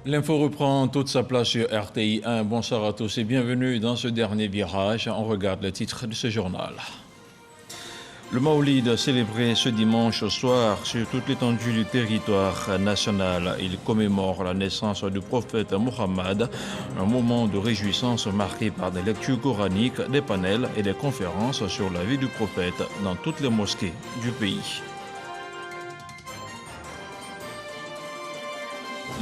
L'info reprend toute sa place sur RTI 1. Bonsoir à tous et bienvenue dans ce dernier virage. On regarde le titre de ce journal. Le Maoulid célébré ce dimanche soir sur toute l'étendue du territoire national. Il commémore la naissance du prophète Mohammed, un moment de réjouissance marqué par des lectures coraniques, des panels et des conférences sur la vie du prophète dans toutes les mosquées du pays.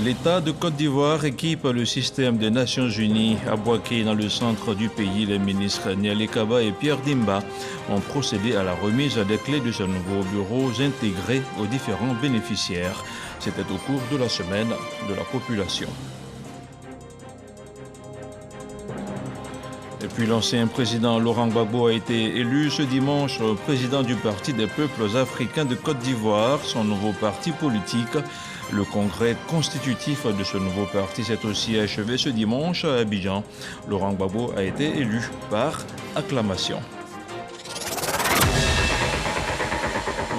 L'État de Côte d'Ivoire équipe le système des Nations Unies. À Boaké, dans le centre du pays, les ministres Niali Kaba et Pierre Dimba ont procédé à la remise des clés de ce nouveau bureau intégré aux différents bénéficiaires. C'était au cours de la semaine de la population. Et puis l'ancien président Laurent Gbagbo a été élu ce dimanche président du Parti des peuples africains de Côte d'Ivoire, son nouveau parti politique. Le congrès constitutif de ce nouveau parti s'est aussi achevé ce dimanche à Abidjan. Laurent Gbagbo a été élu par acclamation.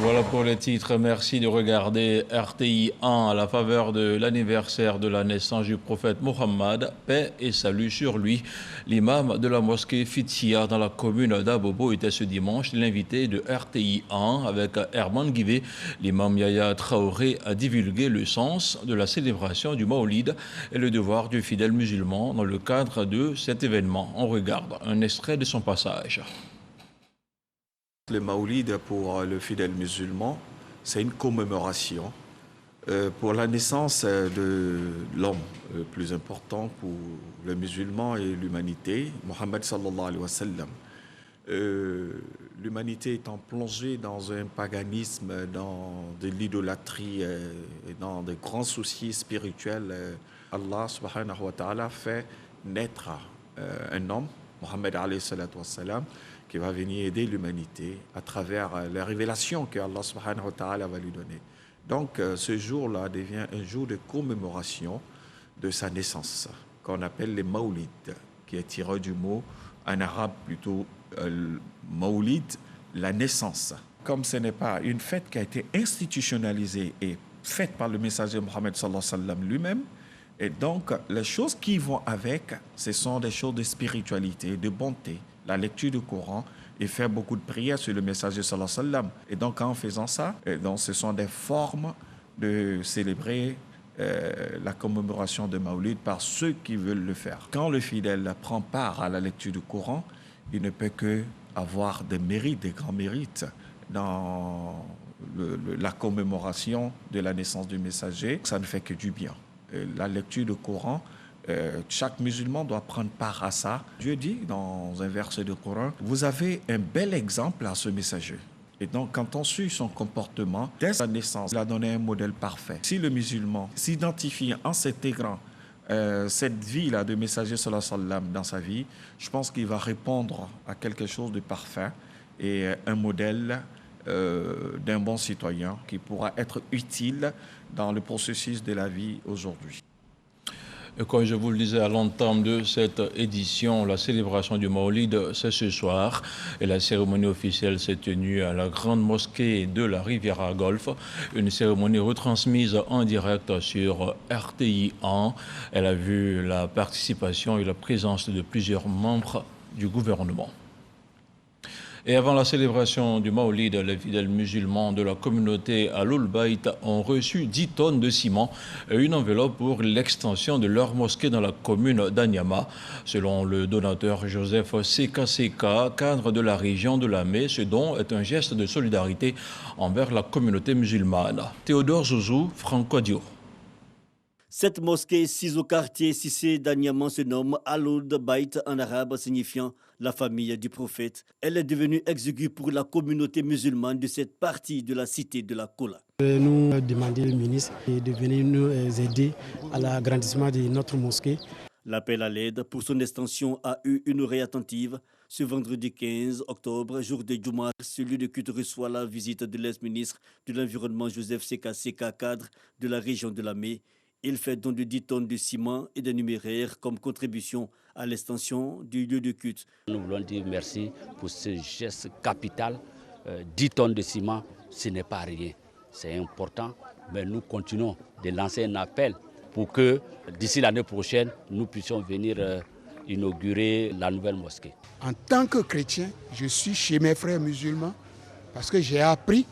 Voilà pour les titres. Merci de regarder RTI 1 à la faveur de l'anniversaire de la naissance du prophète Mohammed. Paix et salut sur lui. L'imam de la mosquée Fitia dans la commune d'Abobo était ce dimanche l'invité de RTI 1 avec Herman Guivé. L'imam Yaya Traoré a divulgué le sens de la célébration du Maoulid et le devoir du fidèle musulman dans le cadre de cet événement. On regarde un extrait de son passage. Le Maoulid pour le fidèle musulman, c'est une commémoration pour la naissance de l'homme le plus important pour le musulman et l'humanité, Mohammed sallallahu alayhi wa sallam. L'humanité étant plongée dans un paganisme, dans de l'idolâtrie et dans de grands soucis spirituels, Allah subhanahu wa ta'ala fait naître un homme, Mohammed alayhi salatu wa sallam, qui va venir aider l'humanité à travers les révélations que Allah subhanahu wa ta'ala va lui donner. Donc ce jour-là devient un jour de commémoration de sa naissance, qu'on appelle les Maoulids, qui est tiré du mot en arabe plutôt Maoulid, la naissance. Comme ce n'est pas une fête qui a été institutionnalisée et faite par le messager Mohammed sallallahu alayhi wa sallam lui-même, et donc les choses qui vont avec, ce sont des choses de spiritualité, de bonté, la lecture du Coran et faire beaucoup de prières sur le messager sallallahu alayhi wa sallam. Et donc en faisant ça, donc, ce sont des formes de célébrer la commémoration de Maoulid par ceux qui veulent le faire. Quand le fidèle prend part à la lecture du Coran, il ne peut que avoir des mérites, des grands mérites dans la commémoration de la naissance du messager. Ça ne fait que du bien. La lecture du Coran, chaque musulman doit prendre part à ça. Dieu dit dans un verset du Coran, vous avez un bel exemple à ce messager. Et donc, quand on suit son comportement, dès sa naissance, il a donné un modèle parfait. Si le musulman s'identifie en s'intégrant cette vie-là de messager sallallahu alayhi wa sallam dans sa vie, je pense qu'il va répondre à quelque chose de parfait et un modèle d'un bon citoyen qui pourra être utile dans le processus de la vie aujourd'hui. Et comme je vous le disais à l'entame de cette édition, la célébration du Maoulid, c'est ce soir. Et la cérémonie officielle s'est tenue à la grande mosquée de la Riviera Golf. Une cérémonie retransmise en direct sur RTI 1. Elle a vu la participation et la présence de plusieurs membres du gouvernement. Et avant la célébration du Maoulid, les fidèles musulmans de la communauté Al-Bayt ont reçu 10 tonnes de ciment et une enveloppe pour l'extension de leur mosquée dans la commune d'Anyama. Selon le donateur Joseph Seka, cadre de la région de Lamé, ce don est un geste de solidarité envers la communauté musulmane. Théodore Zouzou, Franco Dio. Cette mosquée sise au quartier Sissé d'Anyama se nomme Al-Bayt en arabe signifiant la famille du prophète. Elle est devenue exiguë pour la communauté musulmane de cette partie de la cité de la Kola. Nous demandons au ministre de venir nous aider à l'agrandissement de notre mosquée. L'appel à l'aide pour son extension a eu une oreille attentive. Ce vendredi 15 octobre, jour de Juma, celui de culte reçoit la visite de l'ex-ministre de l'Environnement Joseph Seka, cadre de la région de Lamé. Il fait don de 10 tonnes de ciment et de numéraires comme contribution à l'extension du lieu de culte. Nous voulons dire merci pour ce geste capital. 10 tonnes de ciment, ce n'est pas rien. C'est important, mais nous continuons de lancer un appel pour que d'ici l'année prochaine, nous puissions venir inaugurer la nouvelle mosquée. En tant que chrétien, je suis chez mes frères musulmans parce que j'ai appris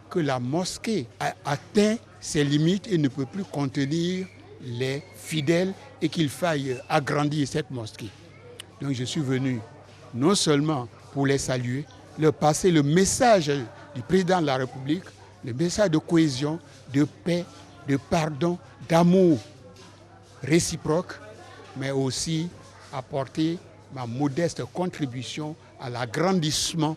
que la mosquée a atteint ses limites et ne peut plus contenir les fidèles et qu'il faille agrandir cette mosquée. Donc je suis venu non seulement pour les saluer, leur passer le message du président de la République, le message de cohésion, de paix, de pardon, d'amour réciproque, mais aussi apporter ma modeste contribution à l'agrandissement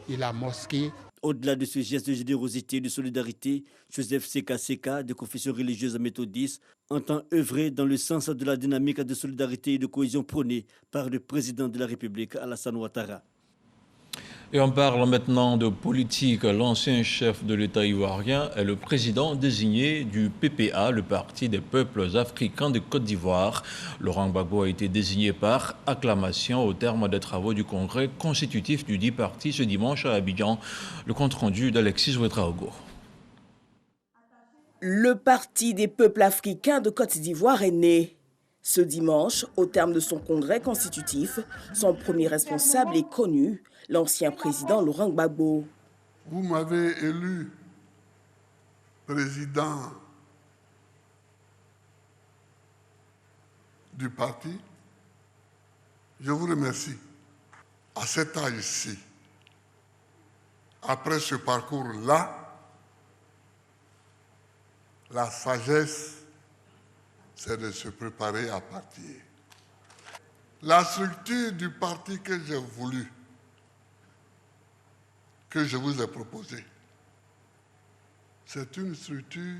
de la mosquée. Au-delà de ce geste de générosité et de solidarité, Joseph Seka Seka, de confession religieuse méthodiste, entend œuvrer dans le sens de la dynamique de solidarité et de cohésion prônée par le président de la République, Alassane Ouattara. Et on parle maintenant de politique. L'ancien chef de l'État ivoirien est le président désigné du PPA, le Parti des peuples africains de Côte d'Ivoire. Laurent Gbagbo a été désigné par acclamation au terme des travaux du congrès constitutif du dit parti ce dimanche à Abidjan. Le compte-rendu d'Alexis Ouedraogo. Le Parti des peuples africains de Côte d'Ivoire est né. Ce dimanche, au terme de son congrès constitutif, son premier responsable est connu, l'ancien président Laurent Gbagbo. Vous m'avez élu président du parti. Je vous remercie. À cet âge-ci, après ce parcours-là, la sagesse, c'est de se préparer à partir. La structure du parti que j'ai voulu, que je vous ai proposée, c'est une structure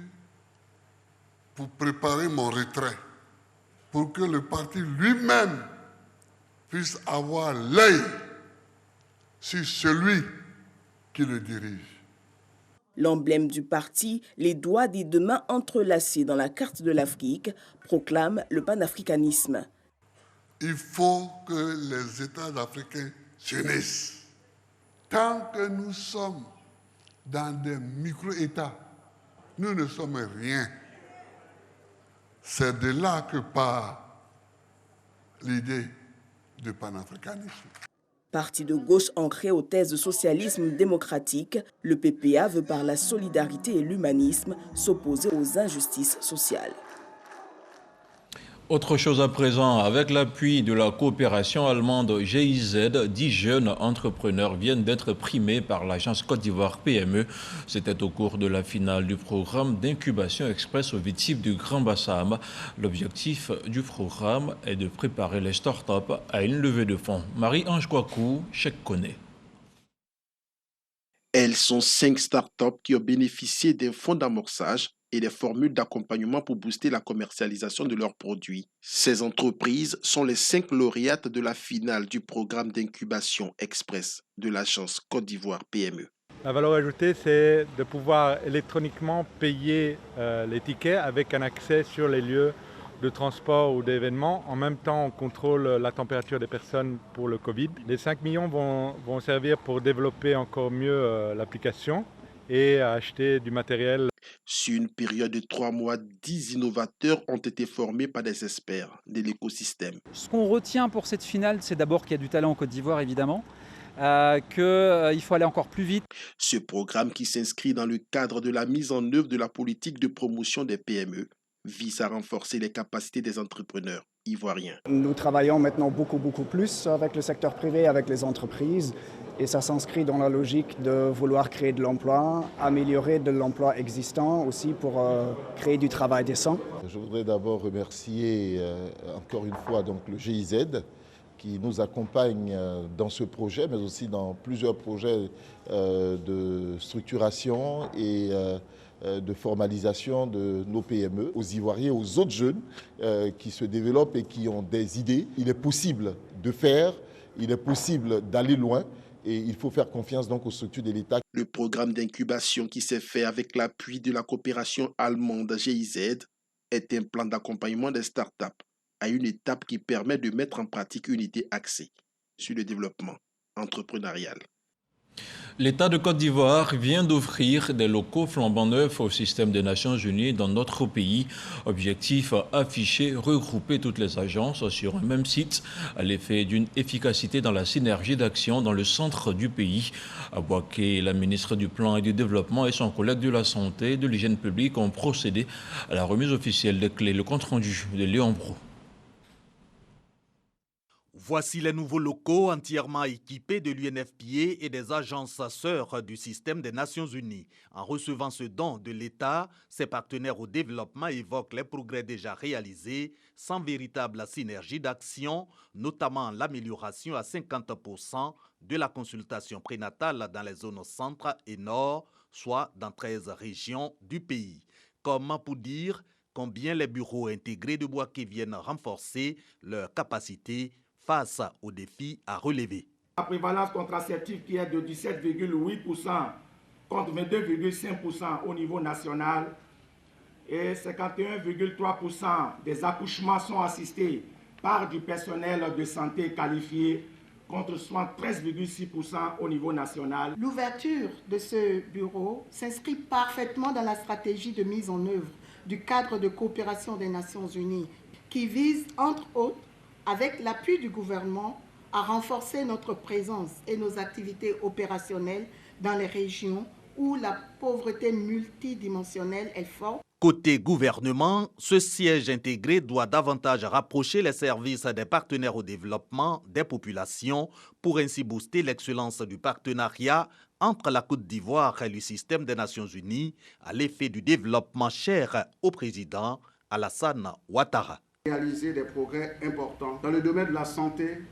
pour préparer mon retrait, pour que le parti lui-même puisse avoir l'œil sur celui qui le dirige. L'emblème du parti, les doigts des deux mains entrelacés dans la carte de l'Afrique, proclame le panafricanisme. Il faut que les États africains s'unissent. Tant que nous sommes dans des micro-États, nous ne sommes rien. C'est de là que part l'idée du panafricanisme. Parti de gauche ancré aux thèses de socialisme démocratique, le PPA veut par la solidarité et l'humanisme s'opposer aux injustices sociales. Autre chose à présent, avec l'appui de la coopération allemande GIZ, 10 jeunes entrepreneurs viennent d'être primés par l'agence Côte d'Ivoire PME. C'était au cours de la finale du programme d'incubation express au VITIP du Grand Bassam. L'objectif du programme est de préparer les startups à une levée de fonds. Marie-Ange Kouakou, Chèque connaît. Elles sont 5 startups qui ont bénéficié d'un fonds d'amorçage et des formules d'accompagnement pour booster la commercialisation de leurs produits. Ces entreprises sont les 5 lauréates de la finale du programme d'incubation express de l'agence Côte d'Ivoire PME. La valeur ajoutée, c'est de pouvoir électroniquement payer les tickets avec un accès sur les lieux de transport ou d'événements. En même temps, on contrôle la température des personnes pour le Covid. Les 5 millions vont servir pour développer encore mieux l'application et à acheter du matériel. Sur une période de 3 mois, 10 innovateurs ont été formés par des experts de l'écosystème. Ce qu'on retient pour cette finale, c'est d'abord qu'il y a du talent en Côte d'Ivoire, évidemment, qu'il faut aller encore plus vite. Ce programme qui s'inscrit dans le cadre de la mise en œuvre de la politique de promotion des PME vise à renforcer les capacités des entrepreneurs ivoiriens. Nous travaillons maintenant beaucoup plus avec le secteur privé, avec les entreprises, et ça s'inscrit dans la logique de vouloir créer de l'emploi, améliorer de l'emploi existant aussi pour créer du travail décent. Je voudrais d'abord remercier encore une fois donc, le GIZ qui nous accompagne dans ce projet, mais aussi dans plusieurs projets de structuration et de formalisation de nos PME, aux Ivoiriens, aux autres jeunes qui se développent et qui ont des idées. Il est possible de faire, il est possible d'aller loin et il faut faire confiance donc aux structures de l'État. Le programme d'incubation qui s'est fait avec l'appui de la coopération allemande GIZ est un plan d'accompagnement des startups à une étape qui permet de mettre en pratique une idée axée sur le développement entrepreneurial. L'État de Côte d'Ivoire vient d'offrir des locaux flambant neufs au système des Nations Unies dans notre pays. Objectif affiché, regrouper toutes les agences sur un même site à l'effet d'une efficacité dans la synergie d'action dans le centre du pays. À Boaké, la ministre du Plan et du Développement et son collègue de la Santé et de l'Hygiène publique ont procédé à la remise officielle des clés. Le compte-rendu de Léon Bro. Voici les nouveaux locaux entièrement équipés de l'UNFPA et des agences sœurs du système des Nations Unies. En recevant ce don de l'État, ses partenaires au développement évoquent les progrès déjà réalisés sans véritable synergie d'action, notamment l'amélioration à 50% de la consultation prénatale dans les zones centre et nord, soit dans 13 régions du pays. Comme pour dire combien les bureaux intégrés de Boaké viennent renforcer leur capacité face aux défis à relever. La prévalence contraceptive qui est de 17,8% contre 22,5% au niveau national et 51,3% des accouchements sont assistés par du personnel de santé qualifié contre 73,6% au niveau national. L'ouverture de ce bureau s'inscrit parfaitement dans la stratégie de mise en œuvre du cadre de coopération des Nations Unies qui vise, entre autres, avec l'appui du gouvernement, à renforcer notre présence et nos activités opérationnelles dans les régions où la pauvreté multidimensionnelle est forte. Côté gouvernement, ce siège intégré doit davantage rapprocher les services des partenaires au développement des populations pour ainsi booster l'excellence du partenariat entre la Côte d'Ivoire et le système des Nations Unies à l'effet du développement cher au président Alassane Ouattara. Réaliser des progrès importants dans le domaine de la santé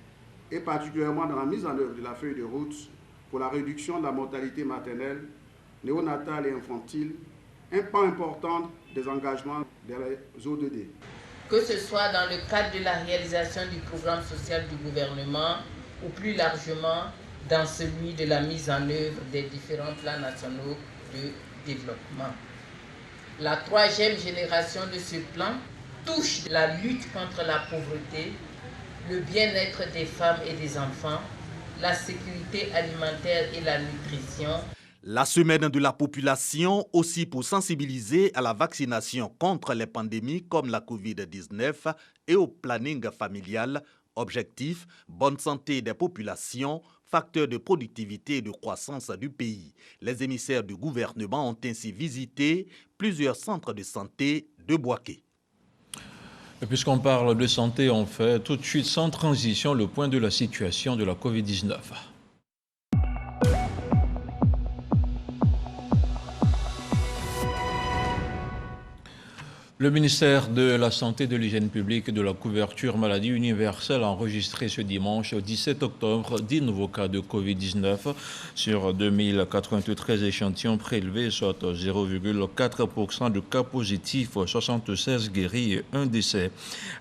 et particulièrement dans la mise en œuvre de la feuille de route pour la réduction de la mortalité maternelle, néonatale et infantile, un pas important des engagements des ODD. Que ce soit dans le cadre de la réalisation du programme social du gouvernement ou plus largement dans celui de la mise en œuvre des différents plans nationaux de développement. La troisième génération de ce plan touche la lutte contre la pauvreté, le bien-être des femmes et des enfants, la sécurité alimentaire et la nutrition. La semaine de la population aussi pour sensibiliser à la vaccination contre les pandémies comme la Covid-19 et au planning familial. Objectif, bonne santé des populations, facteur de productivité et de croissance du pays. Les émissaires du gouvernement ont ainsi visité plusieurs centres de santé de Boaké. Et puisqu'on parle de santé, on fait tout de suite sans transition le point de la situation de la Covid-19. Le ministère de la Santé, de l'Hygiène publique et de la couverture maladie universelle a enregistré ce dimanche 17 octobre 10 nouveaux cas de Covid-19 sur 2093 échantillons prélevés, soit 0,4% de cas positifs, 76 guéris et 1 décès.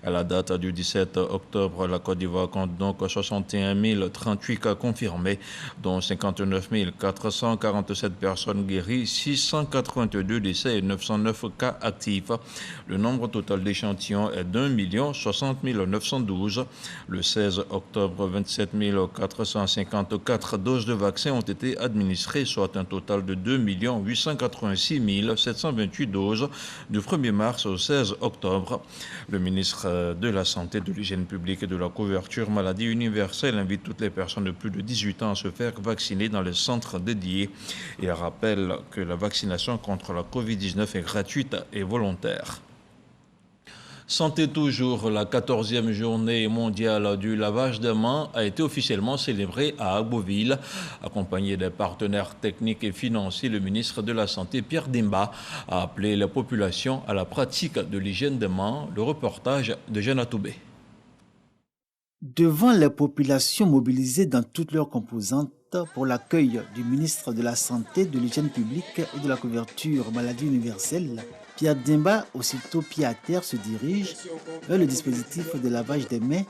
À la date du 17 octobre, la Côte d'Ivoire compte donc 61 038 cas confirmés, dont 59 447 personnes guéries, 682 décès et 909 cas actifs. Le nombre total d'échantillons est d'1 060 912. Le 16 octobre, 27 454 doses de vaccins ont été administrées, soit un total de 2 886 728 doses du 1er mars au 16 octobre. Le ministre de la Santé, de l'Hygiène publique et de la couverture maladie universelle invite toutes les personnes de plus de 18 ans à se faire vacciner dans les centres dédiés et rappelle que la vaccination contre la Covid-19 est gratuite et volontaire. Santé toujours, la 14e journée mondiale du lavage des mains a été officiellement célébrée à Agboville. Accompagné des partenaires techniques et financiers, le ministre de la Santé, Pierre Demba, a appelé la population à la pratique de l'hygiène des mains. Le reportage de Jeanne Atoubé. Devant les populations mobilisées dans toutes leurs composantes pour l'accueil du ministre de la Santé, de l'Hygiène publique et de la couverture maladie universelle, Pierre Demba, aussitôt pied à terre, se dirige vers le dispositif de lavage des mains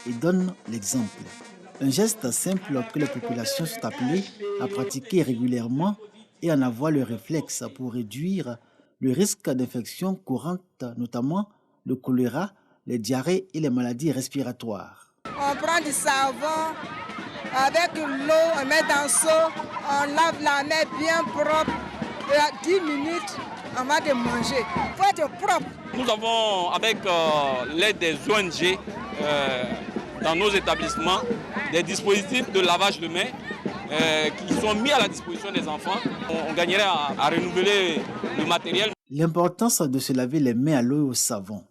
et donne l'exemple. Un geste simple que les populations sont appelées à pratiquer régulièrement et en avoir le réflexe pour réduire le risque d'infections courantes, notamment le choléra, les diarrhées et les maladies respiratoires. On prend du savon, avec l'eau, on met dans le seau, On lave la main bien propre. Et à 10 minutes, on va de manger. Il faut être propre. Nous avons, avec l'aide des ONG dans nos établissements, des dispositifs de lavage de mains qui sont mis à la disposition des enfants. On gagnerait à renouveler le matériel. L'importance de se laver les mains à l'eau et au savon.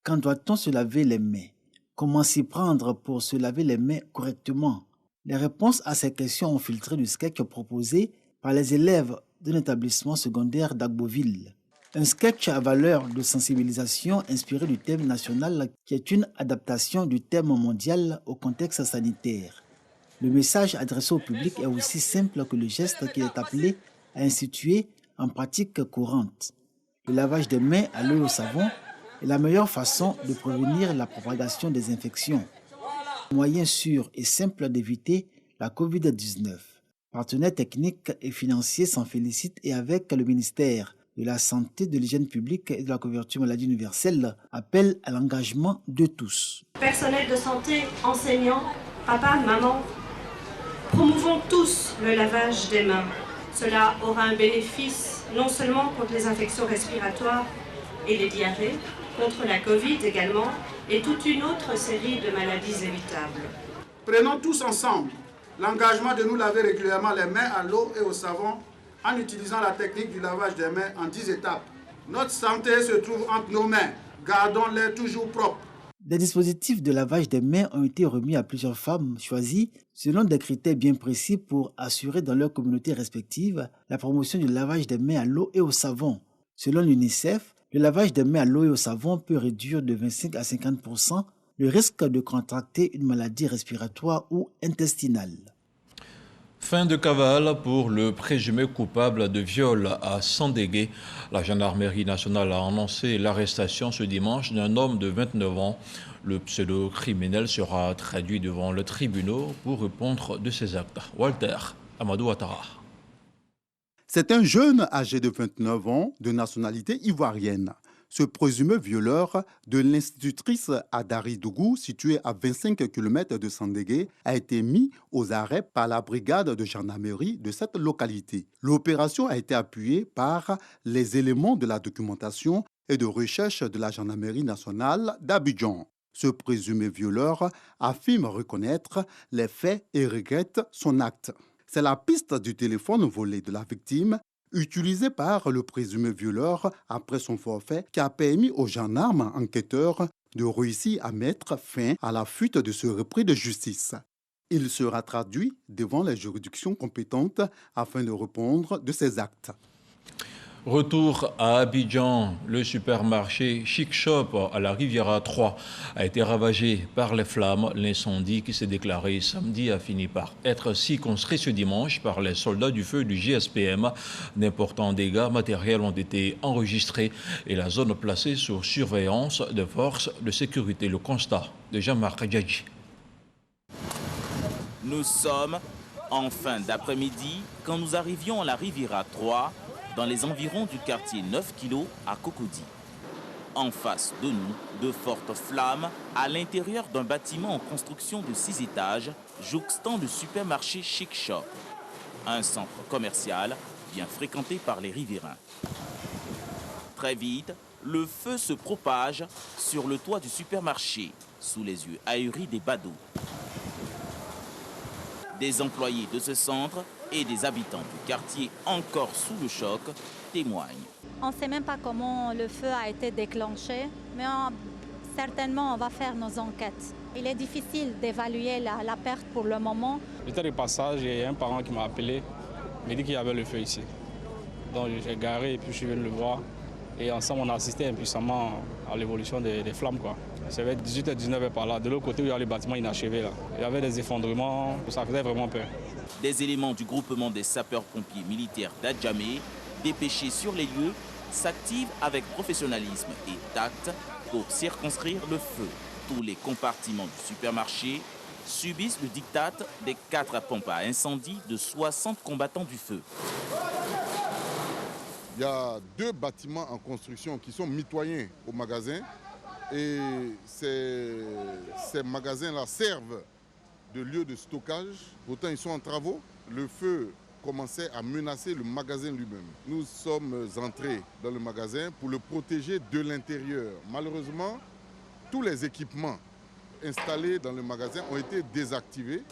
Quand doit-on se laver les mains? Comment s'y prendre pour se laver les mains correctement? Les réponses à ces questions ont filtré du sketch proposé par les élèves d'un établissement secondaire d'Agboville. Un sketch à valeur de sensibilisation inspiré du thème national qui est une adaptation du thème mondial au contexte sanitaire. Le message adressé au public est aussi simple que le geste qu'il est appelé à instituer en pratique courante. Le lavage des mains à l'eau et au savon est la meilleure façon de prévenir la propagation des infections. Moyen sûr et simple d'éviter la COVID-19. Partenaires techniques et financiers s'en félicitent et avec le ministère de la Santé, de l'Hygiène publique et de la couverture maladie universelle appellent à l'engagement de tous. Personnel de santé, enseignants, papa, maman, promouvons tous le lavage des mains. Cela aura un bénéfice non seulement contre les infections respiratoires et les diarrhées, contre la Covid également, et toute une autre série de maladies évitables. Prenons tous ensemble l'engagement de nous laver régulièrement les mains à l'eau et au savon en utilisant la technique du lavage des mains en 10 étapes. Notre santé se trouve entre nos mains. Gardons-les toujours propres. Des dispositifs de lavage des mains ont été remis à plusieurs femmes choisies selon des critères bien précis pour assurer dans leurs communautés respectives la promotion du lavage des mains à l'eau et au savon. Selon l'UNICEF, le lavage des mains à l'eau et au savon peut réduire de 25 à 50% le risque de contracter une maladie respiratoire ou intestinale. Fin de cavale pour le présumé coupable de viol à Sandégué. La gendarmerie nationale a annoncé l'arrestation ce dimanche d'un homme de 29 ans. Le pseudo-criminel sera traduit devant le tribunal pour répondre de ses actes. Walter Amadou Ouattara. C'est un jeune âgé de 29 ans de nationalité ivoirienne. Ce présumé violeur de l'institutrice Adari Dougou, située à 25 km de Sandégué, a été mis aux arrêts par la brigade de gendarmerie de cette localité. L'opération a été appuyée par les éléments de la documentation et de recherche de la gendarmerie nationale d'Abidjan. Ce présumé violeur affirme reconnaître les faits et regrette son acte. C'est la piste du téléphone volé de la victime utilisé par le présumé violeur après son forfait qui a permis aux gendarmes enquêteurs de réussir à mettre fin à la fuite de ce repris de justice. Il sera traduit devant les juridictions compétentes afin de répondre de ses actes. Retour à Abidjan, le supermarché Chic Shop à la Riviera 3 a été ravagé par les flammes. L'incendie qui s'est déclaré samedi a fini par être circonscrit ce dimanche par les soldats du feu du GSPM. D'importants dégâts matériels ont été enregistrés et la zone placée sous surveillance des forces de sécurité. Le constat de Jean-Marc Djadji. Nous sommes en fin d'après-midi quand nous arrivions à la Riviera 3 dans les environs du quartier 9 kg à Cocody. En face de nous, de fortes flammes à l'intérieur d'un bâtiment en construction de 6 étages, jouxtant le supermarché Chic Shop, un centre commercial bien fréquenté par les riverains. Très vite, le feu se propage sur le toit du supermarché, sous les yeux ahuris des badauds. Des employés de ce centre et des habitants du quartier encore sous le choc témoignent. On ne sait même pas comment le feu a été déclenché, mais certainement on va faire nos enquêtes. Il est difficile d'évaluer la perte pour le moment. J'étais de passage et un parent qui m'a appelé, m'a dit qu'il y avait le feu ici. Donc j'ai garé et puis je suis venu le voir. Et ensemble on a assisté impuissamment à l'évolution des flammes, quoi. Ça va être 18h, 19h par là. De l'autre côté, il y a les bâtiments inachevés. Là. Il y avait des effondrements, ça faisait vraiment peur. Des éléments du groupement des sapeurs-pompiers militaires d'Adjamé, dépêchés sur les lieux, s'activent avec professionnalisme et tact pour circonscrire le feu. Tous les compartiments du supermarché subissent le diktat des 4 pompes à incendie de 60 combattants du feu. Il y a 2 bâtiments en construction qui sont mitoyens au magasin. Et ces magasins-là servent de lieu de stockage. Pourtant, ils sont en travaux. Le feu commençait à menacer le magasin lui-même. Nous sommes entrés dans le magasin pour le protéger de l'intérieur. Malheureusement, tous les équipements installés dans le magasin ont été désactivés,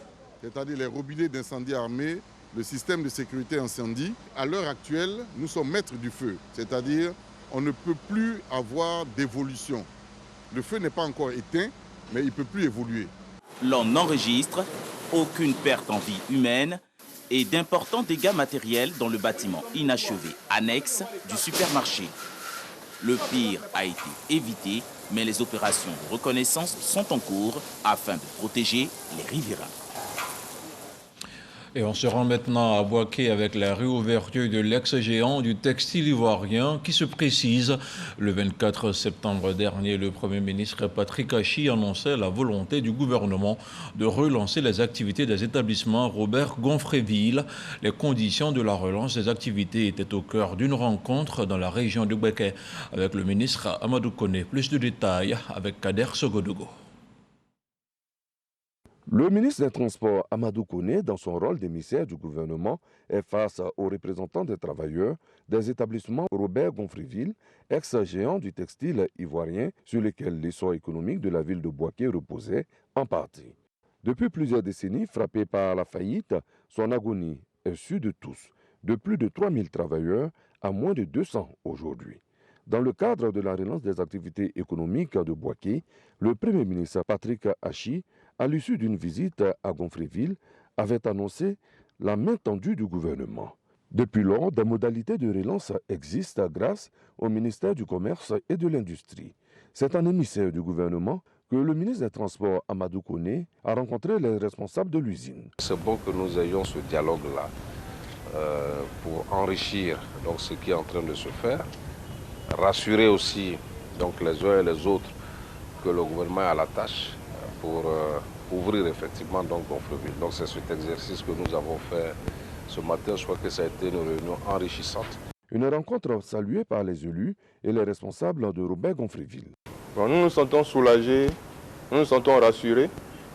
c'est-à-dire les robinets d'incendie armés, le système de sécurité incendie. À l'heure actuelle, nous sommes maîtres du feu, c'est-à-dire on ne peut plus avoir d'évolution. Le feu n'est pas encore éteint, mais il ne peut plus évoluer. L'on n'enregistre aucune perte en vie humaine et d'importants dégâts matériels dans le bâtiment inachevé annexe du supermarché. Le pire a été évité, mais les opérations de reconnaissance sont en cours afin de protéger les riverains. Et on se rend maintenant à Boaké avec la réouverture de l'ex-géant du textile ivoirien qui se précise. Le 24 septembre dernier, le Premier ministre Patrick Achi annonçait la volonté du gouvernement de relancer les activités des établissements Robert Gonfreville. Les conditions de la relance des activités étaient au cœur d'une rencontre dans la région de Boaké avec le ministre Amadou Koné. Plus de détails avec Kader Sogodogo. Le ministre des Transports, Amadou Koné, dans son rôle d'émissaire du gouvernement, est face aux représentants des travailleurs des établissements Robert Gonfreville, ex-géant du textile ivoirien, sur lesquels l'essor économique de la ville de Boaké reposait en partie. Depuis plusieurs décennies, frappé par la faillite, son agonie est su de tous, de plus de 3000 travailleurs à moins de 200 aujourd'hui. Dans le cadre de la relance des activités économiques de Boaké, le Premier ministre Patrick Achi, à l'issue d'une visite à Gonfreville, avait annoncé la main tendue du gouvernement. Depuis lors, des modalités de relance existent grâce au ministère du Commerce et de l'Industrie. C'est un émissaire du gouvernement que le ministre des Transports, Amadou Koné, a rencontré les responsables de l'usine. C'est bon que nous ayons ce dialogue-là pour enrichir donc, ce qui est en train de se faire, rassurer aussi donc, les uns et les autres que le gouvernement est à la tâche pour ouvrir effectivement Gonfreville. Donc c'est cet exercice que nous avons fait ce matin. Je crois que ça a été une réunion enrichissante. Une rencontre saluée par les élus et les responsables de Robert Gonfreville. Bon, nous nous sentons soulagés, nous nous sentons rassurés.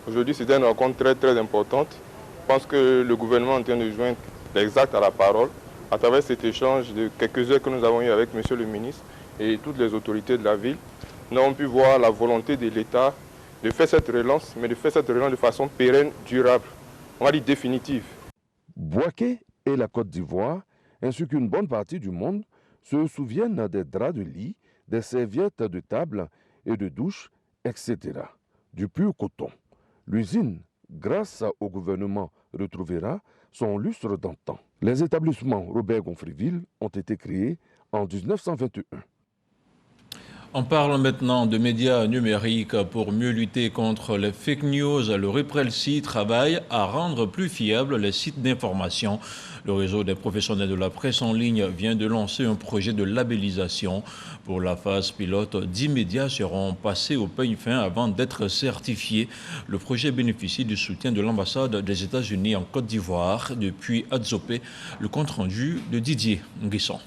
Aujourd'hui, c'était une rencontre très très importante. Je pense que le gouvernement est en train de joindre les actes à la parole à travers cet échange de quelques heures que nous avons eu avec M. le ministre et toutes les autorités de la ville. Nous avons pu voir la volonté de l'État de faire cette relance, mais de faire cette relance de façon pérenne, durable, on va dire définitive. Boaké et la Côte d'Ivoire, ainsi qu'une bonne partie du monde, se souviennent des draps de lit, des serviettes de table et de douche, etc. Du pur coton. L'usine, grâce au gouvernement, retrouvera son lustre d'antan. Les établissements Robert Gonfreville ont été créés en 1921. On parle maintenant de médias numériques pour mieux lutter contre les fake news. Le REPRELSI travaille à rendre plus fiables les sites d'information. Le réseau des professionnels de la presse en ligne vient de lancer un projet de labellisation. Pour la phase pilote, 10 médias seront passés au peigne fin avant d'être certifiés. Le projet bénéficie du soutien de l'ambassade des États-Unis en Côte d'Ivoire. Depuis Adzopé, le compte-rendu de Didier Nguisson.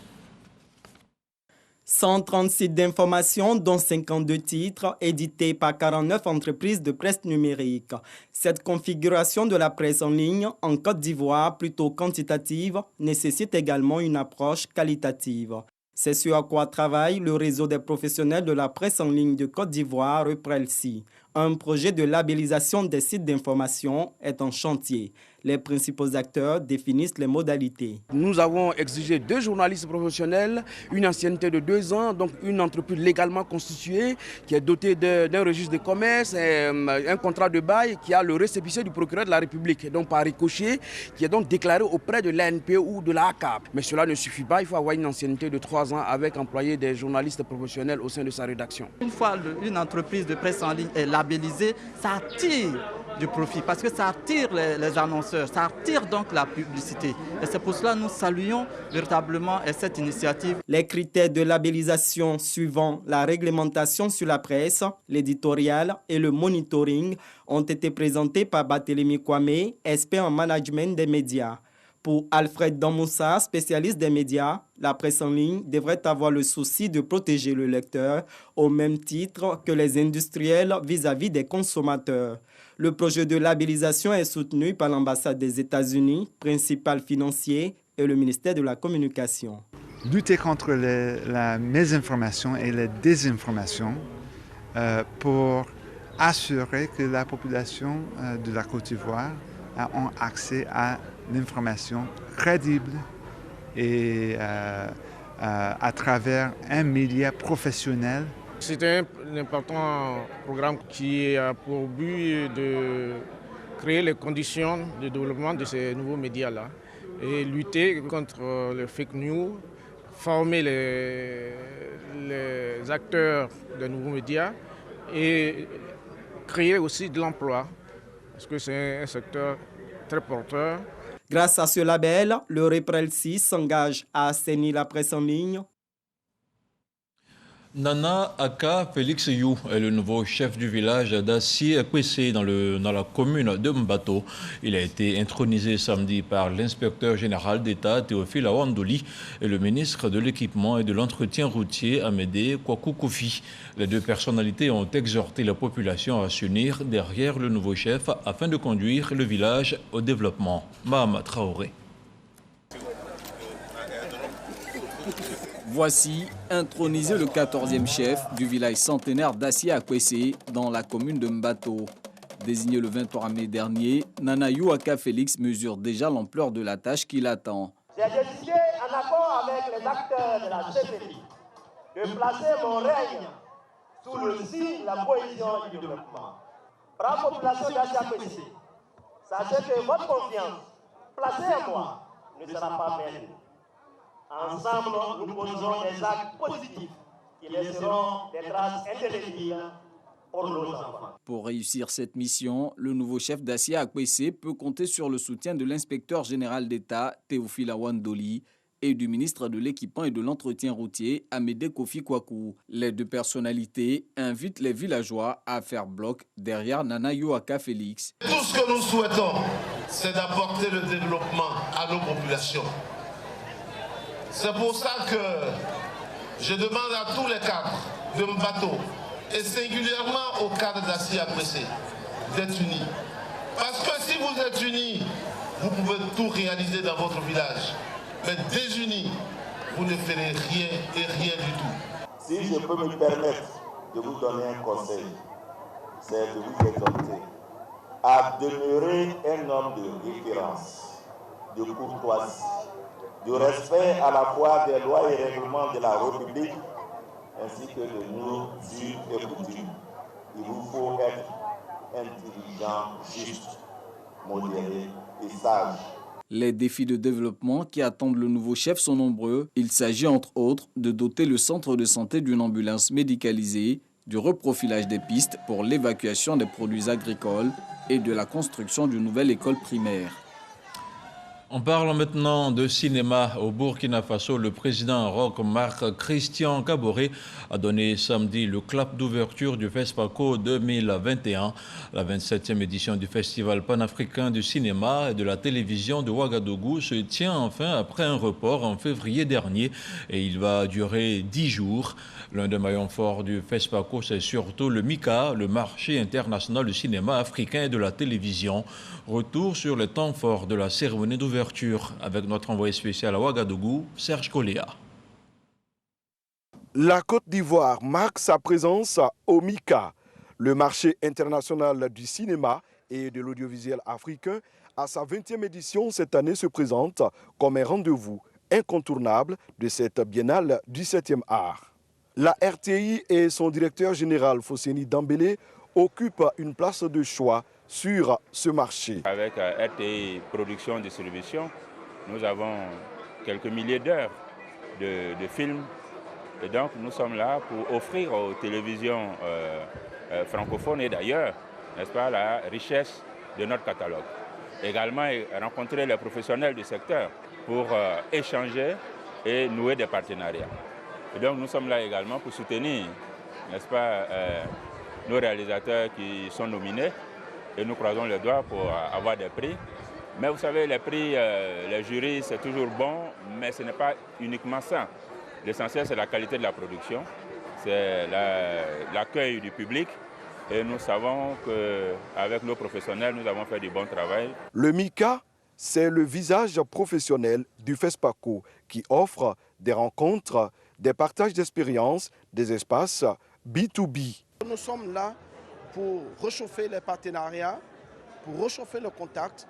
130 sites d'information, dont 52 titres, édités par 49 entreprises de presse numérique. Cette configuration de la presse en ligne en Côte d'Ivoire, plutôt quantitative, nécessite également une approche qualitative. C'est ce à quoi travaille le réseau des professionnels de la presse en ligne de Côte d'Ivoire, REPRELSI. Un projet de labellisation des sites d'information est en chantier. Les principaux acteurs définissent les modalités. Nous avons exigé 2 journalistes professionnels, une ancienneté de 2 ans, donc une entreprise légalement constituée qui est dotée d'un registre de commerce, un contrat de bail qui a le récépissé du procureur de la République, donc par ricochet, qui est donc déclaré auprès de l'ANP ou de la ACAP. Mais cela ne suffit pas, il faut avoir une ancienneté de 3 ans avec employé des journalistes professionnels au sein de sa rédaction. Une fois une entreprise de presse en ligne est labellisée, ça attire du profit parce que ça attire les annonceurs, ça attire donc la publicité. Et c'est pour cela que nous saluons véritablement cette initiative. Les critères de labellisation suivant la réglementation sur la presse, l'éditorial et le monitoring ont été présentés par Barthélémy Kwame, expert en management des médias. Pour Alfred Damoussa, spécialiste des médias, la presse en ligne devrait avoir le souci de protéger le lecteur au même titre que les industriels vis-à-vis des consommateurs. Le projet de labellisation est soutenu par l'ambassade des États-Unis, principal financier, et le ministère de la Communication. Lutter contre la mésinformation et la désinformation pour assurer que la population de la Côte d'Ivoire a accès à l'information crédible et à travers un média professionnel. C'est un important programme qui a pour but de créer les conditions de développement de ces nouveaux médias-là et lutter contre les fake news, former les acteurs des nouveaux médias et créer aussi de l'emploi, parce que c'est un secteur très porteur. Grâce à ce label, le REPREL-6 s'engage à assainir la presse en ligne. Nana Aka Félix You est le nouveau chef du village d'Assié-Kwessé dans la commune de Mbato. Il a été intronisé samedi par l'inspecteur général d'État Théophile Awandouli et le ministre de l'Équipement et de l'Entretien routier Amédée Kwaku-Kofi. Les deux personnalités ont exhorté la population à s'unir derrière le nouveau chef afin de conduire le village au développement. Mahama Traoré. Voici intronisé le 14e chef du village centenaire d'Assié-Kwessé dans la commune de Mbato. Désigné le 23 mai dernier, Nana Aka Félix mesure déjà l'ampleur de la tâche qui l'attend. J'ai décidé, en accord avec les acteurs de la CPI, de placer mon règne sous le signe de la cohésion et du développement. Bravo population d'Assié-Kwessé, sachez que votre confiance placée en moi ne sera pas vaine. Ensemble, nous poserons des actes positifs qui laisseront des traces indélébiles pour nos enfants. Pour réussir cette mission, le nouveau chef d'Assié-Kwessé peut compter sur le soutien de l'inspecteur général d'État Théophile Awandouli et du ministre de l'Équipement et de l'Entretien routier Amédée Kofi Kwaku. Les deux personnalités invitent les villageois à faire bloc derrière Nana Aka Félix. Tout ce que nous souhaitons, c'est d'apporter le développement à nos populations. C'est pour ça que je demande à tous les cadres de Mbato, et singulièrement aux cadres d'Assié-Kwessé, d'être unis. Parce que si vous êtes unis, vous pouvez tout réaliser dans votre village. Mais désunis, vous ne ferez rien et rien du tout. Si je peux me permettre de vous donner un conseil, c'est de vous exhorter à demeurer un homme de référence, de courtoisie, du respect à la fois des lois et règlements de la République, ainsi que de nos us et coutumes. Il vous faut être intelligent, juste, modéré et sage. Les défis de développement qui attendent le nouveau chef sont nombreux. Il s'agit entre autres de doter le centre de santé d'une ambulance médicalisée, du reprofilage des pistes pour l'évacuation des produits agricoles et de la construction d'une nouvelle école primaire. On parle maintenant de cinéma. Au Burkina Faso, le président roch Marc Christian Kaboré a donné samedi le clap d'ouverture du FESPACO 2021, la 27e édition du Festival panafricain du cinéma et de la télévision de Ouagadougou se tient enfin après un report en février dernier et il va durer 10 jours. L'un des maillons forts du FESPACO, c'est surtout le MICA, le marché international du cinéma africain et de la télévision. Retour sur les temps forts de la cérémonie d'ouverture avec notre envoyé spécial à Ouagadougou, Serge Koléa. La Côte d'Ivoire marque sa présence au MICA, le marché international du cinéma et de l'audiovisuel africain. À sa 20e édition, cette année se présente comme un rendez-vous incontournable de cette biennale du 7e art. La RTI et son directeur général Fosseni Dambélé occupent une place de choix sur ce marché. Avec RTI Production Distribution, nous avons quelques milliers d'heures de films et donc nous sommes là pour offrir aux télévisions francophones et d'ailleurs, n'est-ce pas, la richesse de notre catalogue. Également rencontrer les professionnels du secteur pour échanger et nouer des partenariats. Et donc nous sommes là également pour soutenir, n'est-ce pas, nos réalisateurs qui sont nominés et nous croisons les doigts pour avoir des prix Mais vous savez, les prix, les jurys, c'est toujours bon, mais ce n'est pas uniquement ça. L'essentiel, c'est la qualité de la production, c'est l'accueil du public. Et nous savons qu'avec nos professionnels, nous avons fait du bon travail. Le MICA, c'est le visage professionnel du FESPACO qui offre des rencontres, des partages d'expériences, des espaces B2B. Nous sommes là pour réchauffer les partenariats, pour réchauffer le contact,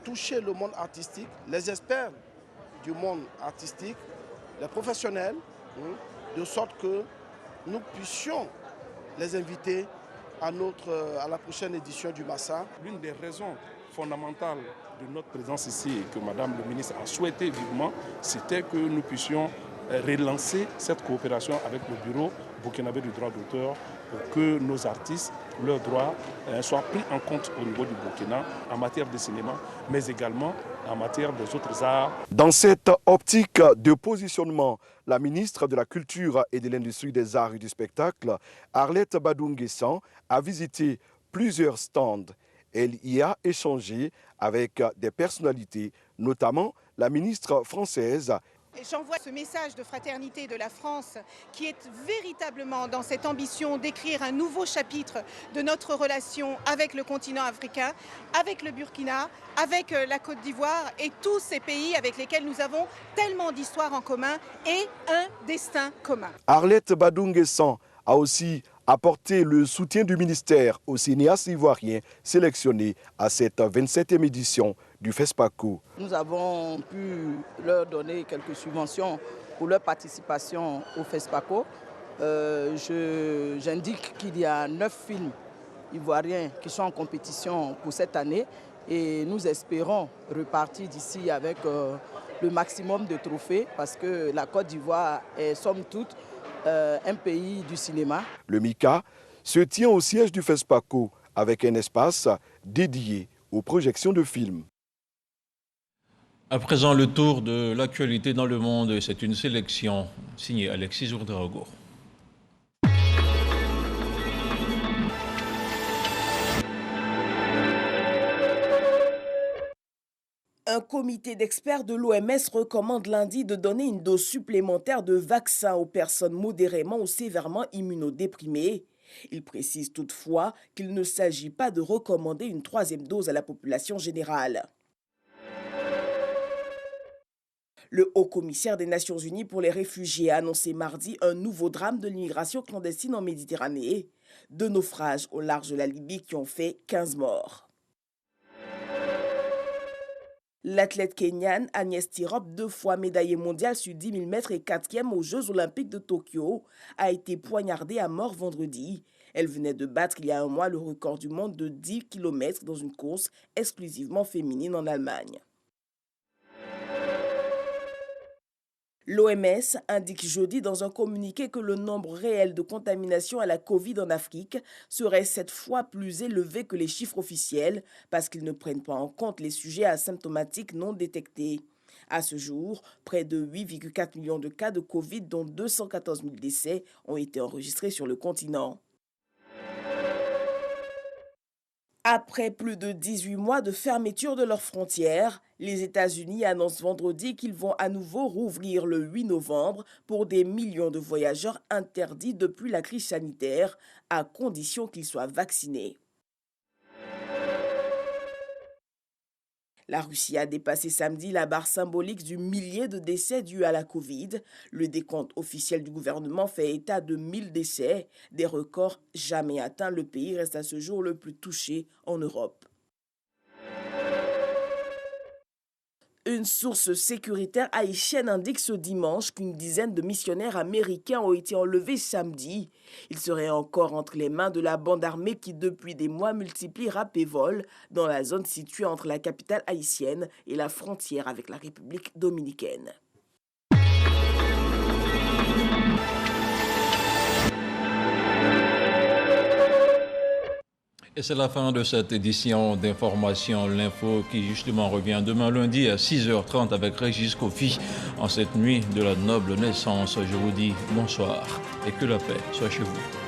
toucher le monde artistique, les experts du monde artistique, les professionnels, de sorte que nous puissions les inviter à la prochaine édition du Massa. L'une des raisons fondamentales de notre présence ici et que Madame le ministre a souhaité vivement, c'était que nous puissions relancer cette coopération avec le bureau burkinabé du droit d'auteur pour que nos artistes, leurs droits soient pris en compte au niveau du Burkina en matière de cinéma, mais également en matière des autres arts. Dans cette optique de positionnement, la ministre de la Culture et de l'Industrie des Arts et du Spectacle, Arlette Badou-Nguessan, a visité plusieurs stands. Elle y a échangé avec des personnalités, notamment la ministre française. J'envoie ce message de fraternité de la France qui est véritablement dans cette ambition d'écrire un nouveau chapitre de notre relation avec le continent africain, avec le Burkina, avec la Côte d'Ivoire et tous ces pays avec lesquels nous avons tellement d'histoires en commun et un destin commun. Arlette Badou-Nguessan a aussi apporté le soutien du ministère aux cinéastes ivoiriens sélectionnés à cette 27e édition du FESPACO. Nous avons pu leur donner quelques subventions pour leur participation au FESPACO. J'indique qu'il y a 9 films ivoiriens qui sont en compétition pour cette année et nous espérons repartir d'ici avec le maximum de trophées parce que la Côte d'Ivoire est somme toute un pays du cinéma. Le MICA se tient au siège du FESPACO avec un espace dédié aux projections de films. À présent, le tour de l'actualité dans le monde, c'est une sélection signée Alexis Ouedraogo. Un comité d'experts de l'OMS recommande lundi de donner une dose supplémentaire de vaccin aux personnes modérément ou sévèrement immunodéprimées. Il précise toutefois qu'il ne s'agit pas de recommander une 3e dose à la population générale. Le haut-commissaire des Nations Unies pour les réfugiés a annoncé mardi un nouveau drame de l'immigration clandestine en Méditerranée. 2 naufrages au large de la Libye qui ont fait 15 morts. L'athlète kenyane Agnès Tirop, 2 fois médaillée mondiale sur 10 000 mètres et 4e aux Jeux Olympiques de Tokyo, a été poignardée à mort vendredi. Elle venait de battre il y a un mois le record du monde de 10 km dans une course exclusivement féminine en Allemagne. L'OMS indique jeudi dans un communiqué que le nombre réel de contaminations à la Covid en Afrique serait 7 fois plus élevé que les chiffres officiels parce qu'ils ne prennent pas en compte les sujets asymptomatiques non détectés. À ce jour, près de 8,4 millions de cas de Covid, dont 214 000 décès, ont été enregistrés sur le continent. Après plus de 18 mois de fermeture de leurs frontières, les États-Unis annoncent vendredi qu'ils vont à nouveau rouvrir le 8 novembre pour des millions de voyageurs interdits depuis la crise sanitaire, à condition qu'ils soient vaccinés. La Russie a dépassé samedi la barre symbolique du millier de décès dus à la Covid. Le décompte officiel du gouvernement fait état de 1000 décès, des records jamais atteints. Le pays reste à ce jour le plus touché en Europe. Une source sécuritaire haïtienne indique ce dimanche qu'une dizaine de missionnaires américains ont été enlevés samedi. Ils seraient encore entre les mains de la bande armée qui, depuis des mois, multiplie rap et vol dans la zone située entre la capitale haïtienne et la frontière avec la République dominicaine. Et c'est la fin de cette édition d'Information L'Info qui justement revient demain lundi à 6h30 avec Régis Kofi en cette nuit de la noble naissance. Je vous dis bonsoir et que la paix soit chez vous.